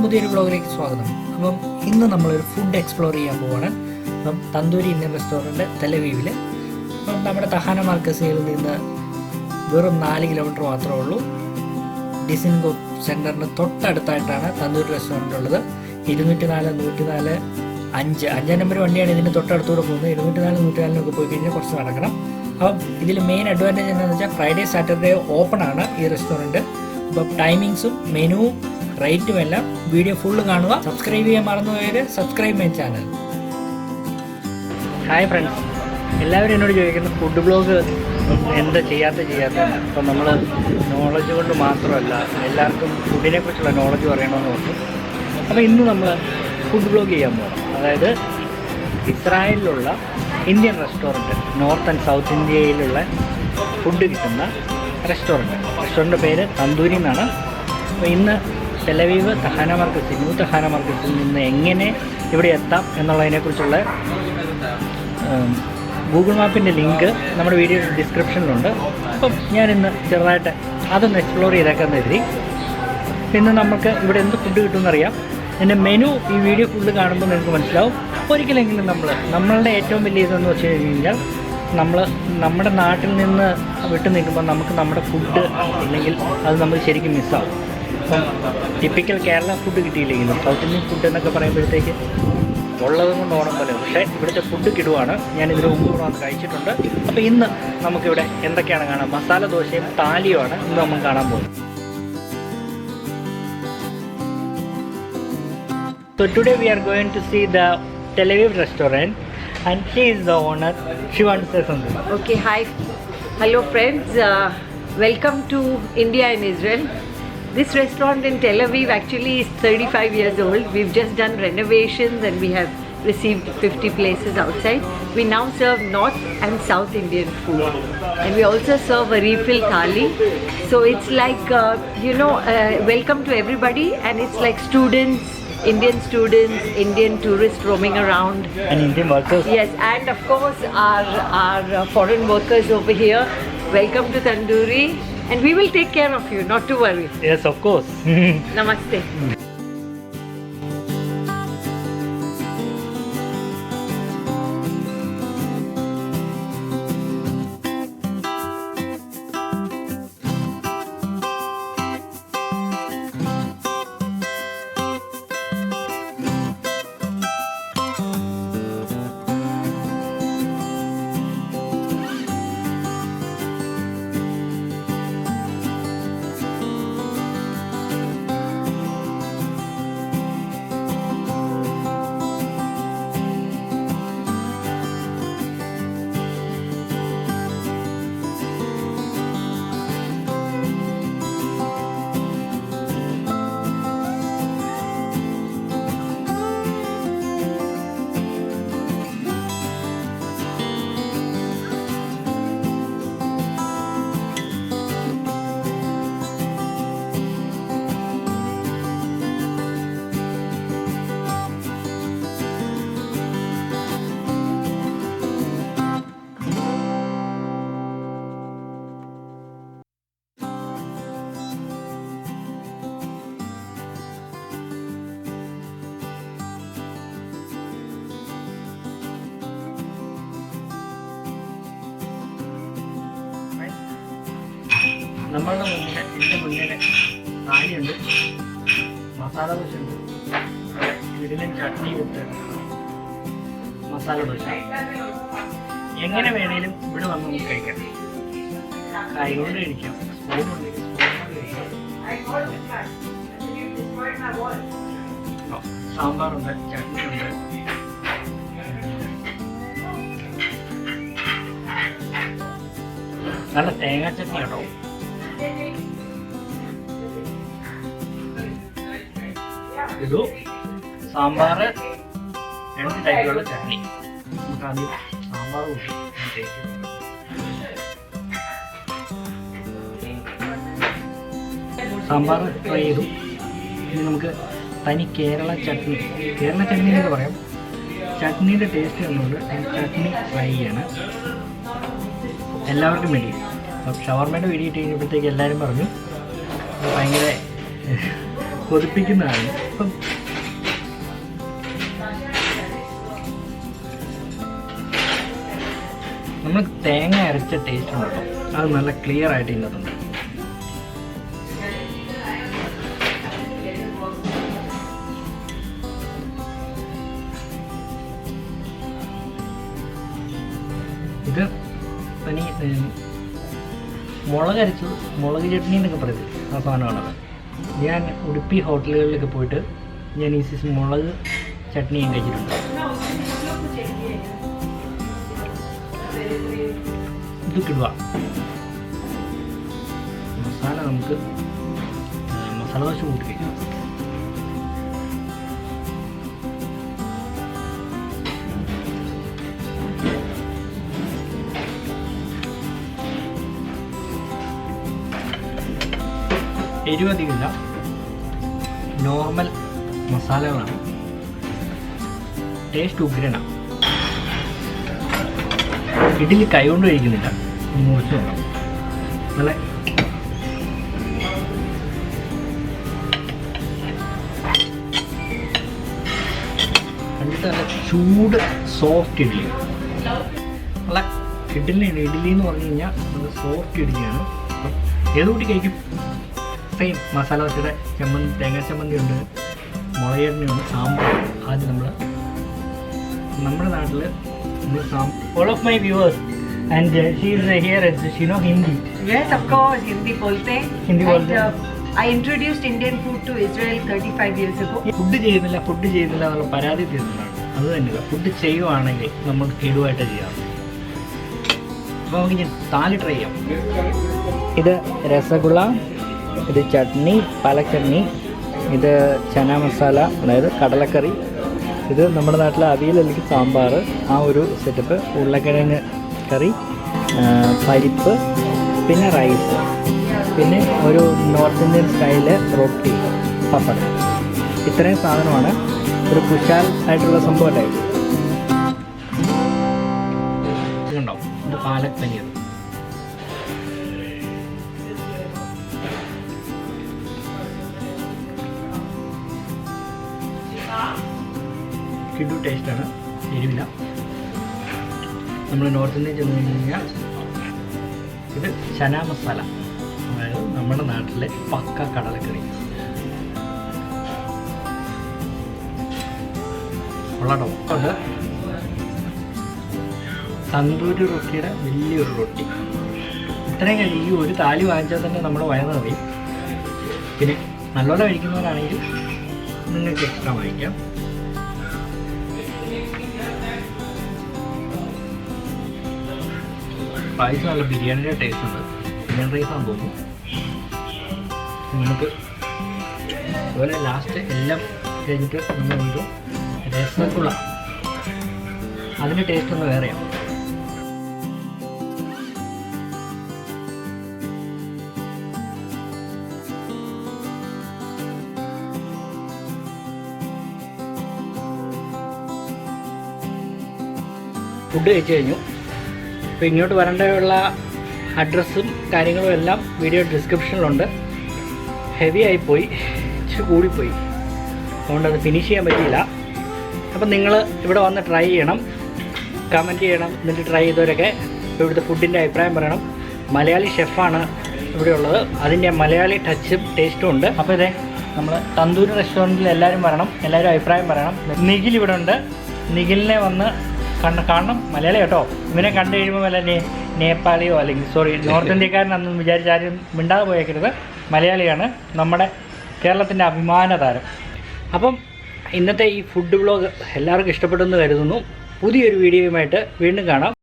പുതിയൊരു വ്ളോഗിലേക്ക് സ്വാഗതം. അപ്പം ഇന്ന് നമ്മളൊരു ഫുഡ് എക്സ്പ്ലോർ ചെയ്യാൻ പോവാണ്. അപ്പം തന്തൂരി ഇന്ത്യൻ റെസ്റ്റോറൻറ്റ് തെലവീവിൽ. അപ്പം നമ്മുടെ തഹാന മാർക്കസിൽ നിന്ന് വെറും 4 കിലോമീറ്റർ മാത്രമേ ഉള്ളൂ. ഡിസിൻഗോഫ് സെൻറ്ററിന് തൊട്ടടുത്തായിട്ടാണ് തന്തൂരി റെസ്റ്റോറൻറ്റ് ഉള്ളത്. 204, 104, 5 നമ്പർ വണ്ടിയാണ് ഇതിന് തൊട്ടടുത്തൂടെ പോകുന്നത്. 204, 104 പോയി കഴിഞ്ഞാൽ കുറച്ച് നടക്കണം. അപ്പം ഇതിൽ മെയിൻ അഡ്വാൻറ്റേജ് എന്താണെന്ന് വെച്ചാൽ ഫ്രൈഡേ സാറ്റർഡേ ഓപ്പൺ ആണ് ഈ റെസ്റ്റോറൻറ്റ്. അപ്പം ടൈമിങ്സും മെനുവും റേറ്റും എല്ലാം വീഡിയോ ഫുള്ള് കാണുക. സബ്സ്ക്രൈബ് ചെയ്യാൻ മറന്നുപോയാൽ subscribe my channel. Hi friends, എല്ലാവരും എന്നോട് ചോദിക്കുന്ന ഫുഡ് ബ്ലോഗ് എന്താ ചെയ്യാത്തതെന്ന്. അപ്പം നമ്മൾ നോളജ് കൊണ്ട് മാത്രമല്ല, എല്ലാവർക്കും ഫുഡിനെ കുറിച്ചുള്ള നോളജ് പറയണമെന്ന് പറഞ്ഞു. അപ്പോൾ ഇന്ന് നമ്മൾ ഫുഡ് ബ്ലോഗ് ചെയ്യാൻ പോകണം. അതായത് ഇസ്രായേലിലുള്ള Indian restaurant, north and south ഇന്ത്യയിലുള്ള ഫുഡ് കിട്ടുന്ന റെസ്റ്റോറൻറ്റ് പേര് തന്തൂരി എന്നാണ്. അപ്പോൾ ഇന്ന് Tel Aviv Tahana market, new Tahana മാർക്കറ്റിൽ നിന്ന് എങ്ങനെ ഇവിടെ എത്താം എന്നുള്ളതിനെക്കുറിച്ചുള്ള ഗൂഗിൾ മാപ്പിൻ്റെ ലിങ്ക് നമ്മുടെ വീഡിയോ ഡിസ്ക്രിപ്ഷനിലുണ്ട്. അപ്പം ഞാനിന്ന് ചെറുതായിട്ട് അതൊന്ന് എക്സ്പ്ലോർ ചെയ്തേക്കാമെന്ന് കരുതി. പിന്നെ നമുക്ക് ഇവിടെ എന്ത് ഫുഡ് കിട്ടുമെന്നറിയാം. എൻ്റെ മെനു ഈ വീഡിയോ ഫുള്ള് കാണുമ്പോൾ നിങ്ങൾക്ക് മനസ്സിലാവും. ഒരിക്കലെങ്കിലും നമ്മളുടെ ഏറ്റവും വലിയ ഇതെന്ന് വെച്ച് കഴിഞ്ഞാൽ നമ്മുടെ നാട്ടിൽ നിന്ന് വിട്ടു നിൽക്കുമ്പോൾ നമുക്ക് നമ്മുടെ ഫുഡ് ഇല്ലെങ്കിൽ അത് നമ്മൾ ശരിക്കും മിസ്സാവും. ഇപ്പം ടിപ്പിക്കൽ കേരള ഫുഡ് കിട്ടിയില്ലെങ്കിലും സൗത്ത് ഇന്ത്യൻ ഫുഡ് എന്നൊക്കെ പറയുമ്പോഴത്തേക്ക് ഉള്ളതും കൊണ്ട് ഓണം പോലെ. പക്ഷേ ഇവിടുത്തെ ഫുഡ് കിടുവാണ്. ഞാനിതിന് മുമ്പ് ഇവിടെ വന്ന് കഴിച്ചിട്ടുണ്ട്. അപ്പോൾ ഇന്ന് നമുക്കിവിടെ എന്തൊക്കെയാണ് കാണാം. മസാല ദോശയും താലിയുമാണ് ഇന്ന് നമ്മൾ കാണാൻ പോകുന്നത്. So today we are going to see the Tel Aviv restaurant and she is the owner. She wants to say something. Okay, hi. Hello friends. Welcome to India and Israel. This restaurant in Tel Aviv actually is 35 years old. We've just done renovations and we have received 50 places outside. We now serve North and South Indian food. And we also serve a refill thali. So it's like, welcome to everybody, and it's like students, Indian tourists roaming around. And Indian workers. Yes, and of course our foreign workers over here. Welcome to Tandoori, and we will take care of you, not to worry. Yes, of course. Namaste. നമ്മളുടെ മുന്നിൽ താലിയുണ്ട്, മസാല ദോശ ഉണ്ട്, ഇതിലും ചട്നി വിത്ത് മസാല ദോശ. എങ്ങനെ വേണേലും ഇവിടെ വന്ന് നമുക്ക് കഴിക്കാം. കൈ കൊണ്ട് കഴിക്കാം, സ്പൂൺ ഉണ്ടെങ്കിൽ സ്പൂൺ കൊണ്ട് കഴിക്കാം. സാമ്പാറുണ്ട്, ചട്നി ഉണ്ട്. നല്ല തേങ്ങാ ചട്നി കേട്ടോ. ഇത് സാമ്പാർ, 2 ടൈപ്പിലുള്ള ചട്നി. നമുക്ക് ആദ്യം സാമ്പാർ കൂട്ടി സാമ്പാർ ട്രൈ ചെയ്തു. ഇനി നമുക്ക് തനി കേരള ചട്നി എന്നൊക്കെ പറയാം. ചട്നിയുടെ ടേസ്റ്റ് വന്നുകൊണ്ട് ചട്നി ഫ്രൈ ചെയ്യാണ് എല്ലാവർക്കും വേണ്ടി. അപ്പം ഷവർമയുടെ വീഡിയോ ഇട്ട് കഴിഞ്ഞപ്പോഴത്തേക്ക് എല്ലാവരും പറഞ്ഞു ഭയങ്കര കൊതിപ്പിക്കുന്നതാണ്. അപ്പം നമ്മൾ തേങ്ങ അരച്ച ടേസ്റ്റ് ഉണ്ട് കേട്ടോ, അത് നല്ല ക്ലിയർ ആയിട്ട് ഇന്നത്തുണ്ട്. ഇത് തനി മുളകരച്ചത്, മുളക് ചട്നി എന്നൊക്കെ പറയുന്നത് ആ സാധനമാണത്. ഞാൻ ഉടുപ്പി ഹോട്ടലുകളിലൊക്കെ പോയിട്ട് ഞാൻ ഈ സീസൺ മുളക് ചട്നി ഞാൻ കഴിച്ചിട്ടുണ്ട്. ഇത് കിടുക മസാല, നമുക്ക് മസാല ദോശ കൂട്ടി കഴിക്കാം. എരിവധികമില്ല, നോർമൽ മസാലകളാണ്. ടേസ്റ്റ് ഉഗ്രനാണ്. ഇഡ്ഡലി കൈകൊണ്ട് കഴിക്കുന്നില്ല, മുറിച്ച് നോക്കാം. നല്ല കണ്ടിട്ട് നല്ല ചൂട് സോഫ്റ്റ് ഇഡ്ഡലി. നല്ല ഇഡ്ഡലിയാണ്. ഇഡ്ഡലി എന്ന് പറഞ്ഞു കഴിഞ്ഞാൽ നല്ല സോഫ്റ്റ് ഇഡ്ഡലിയാണ്. അപ്പം ഏത് കൂട്ടി കഴിക്കും? സെയിം മസാല ദോശയുടെ ചമ്മന്തി, തേങ്ങാ ചമ്മന്തി ഉണ്ട്, മുളക് ചട്നിയുണ്ട്, സാമ്പാർ. ആദ്യം നമ്മുടെ നാട്ടിൽ all of my viewers and she is here as she know Hindi. Yes, of course, Hindi bolte. Hindi bolte. I introduced Indian food to Israel 35 years ago. Food ചെയ്യുന്നില്ല എന്നുള്ള പരാതി തീർന്നതാണ്. അത് തന്നെയല്ല, ഫുഡ് ചെയ്യുവാണെങ്കിൽ നമ്മൾ കിടുവായിട്ട് ചെയ്യാം. അപ്പോൾ നമുക്ക് ഞാൻ താലി ട്രൈ ചെയ്യാം. ഇത് രസഗുള, ഇത് ചട്നി, പാലക് ചട്നി, ഇത് ചന മസാല, അതായത് കടലക്കറി, ഇത് നമ്മുടെ നാട്ടിലെ അവിയൽ അല്ലെങ്കിൽ സാമ്പാർ, ആ ഒരു സെറ്റപ്പ്, ഉരുളക്കിഴങ്ങ് കറി, പരിപ്പ്, പിന്നെ റൈസ്, പിന്നെ ഒരു നോർത്ത് ഇന്ത്യൻ സ്റ്റൈല് റൊട്ടി, പപ്പടം. ഇത്രയും സാധനമാണ് ഒരു കുശാൽ ആയിട്ടുള്ള സംഭവമായിട്ട്. ഇതുണ്ടാവും, ഇത് പാലക് പനീർ. കിഡു ടേസ്റ്റാണ്, എരിവില്ല. നമ്മൾ നോർത്ത് ഇന്ത്യൻ ചെന്ന് കഴിഞ്ഞാൽ ഇത് ചന മസാല, അതായത് നമ്മുടെ നാട്ടിലെ പക്ക കടലക്കറി. ഉള്ളടോ ഉണ്ട്. തന്തൂരി റൊട്ടിയുടെ വലിയൊരു റൊട്ടി. ഇത്രയും കഴിയും. ഈ ഒരു താലി വാങ്ങിച്ചാൽ തന്നെ നമ്മുടെ വയറ് നിറയും. പിന്നെ നല്ലോണം കഴിക്കുന്നവരാണെങ്കിൽ നിങ്ങൾക്ക് എക്സ്ട്രാ വാങ്ങിക്കാം. റൈസ് നല്ല ബിരിയാണിയുടെ ടേസ്റ്റ് ഉണ്ട്. ബിരിയാണി റൈസാണെന്ന് തോന്നുന്നു. നമുക്ക് അതുപോലെ ലാസ്റ്റ് എല്ലാം കഴിഞ്ഞിട്ട് നമ്മൾ ഒരു രസഗുള, അതിൻ്റെ ടേസ്റ്റ് ഒന്ന് വേറെയാണ്. ഫുഡ് കഴിച്ച് കഴിഞ്ഞു. അപ്പോൾ ഇങ്ങോട്ട് വരേണ്ടയുള്ള അഡ്രസ്സും കാര്യങ്ങളും എല്ലാം വീഡിയോ ഡിസ്ക്രിപ്ഷനിലുണ്ട്. ഹെവി ആയിപ്പോയി, ഇച്ചിരി കൂടിപ്പോയി, അതുകൊണ്ട് അത് ഫിനിഷ് ചെയ്യാൻ പറ്റിയില്ല. അപ്പം നിങ്ങൾ ഇവിടെ വന്ന് ട്രൈ ചെയ്യണം, കമൻറ്റ് ചെയ്യണം. എന്നിട്ട് ട്രൈ ചെയ്തവരൊക്കെ ഇവിടുത്തെ ഫുഡിൻ്റെ അഭിപ്രായം പറയണം. മലയാളി ഷെഫാണ് ഇവിടെ ഉള്ളത്, അതിൻ്റെ മലയാളി ടച്ചും ടേസ്റ്റും ഉണ്ട്. അപ്പോൾ ഇതേ നമ്മൾ തന്തൂരി റെസ്റ്റോറൻറ്റിൽ എല്ലാവരും വരണം, എല്ലാവരും അഭിപ്രായം പറയണം. നിഖിൽ ഇവിടെ ഉണ്ട്, നിഖിലിനെ വന്ന് കാണണം. മലയാളി കേട്ടോ. ഇവനെ കണ്ടു കഴിയുമ്പോൾ വല്ല നേപ്പാളിയോ അല്ലെങ്കിൽ നോർത്ത് ഇന്ത്യക്കാരനാണെന്ന് വിചാരിച്ചാരും മിണ്ടാതെ പോയേക്കരുത്. മലയാളിയാണ്, നമ്മുടെ കേരളത്തിൻ്റെ അഭിമാന താരം. അപ്പം ഇന്നത്തെ ഈ ഫുഡ് വ്ളോഗ് എല്ലാവർക്കും ഇഷ്ടപ്പെട്ടെന്ന് കരുതുന്നു. പുതിയൊരു വീഡിയോയുമായിട്ട് വീണ്ടും കാണാം.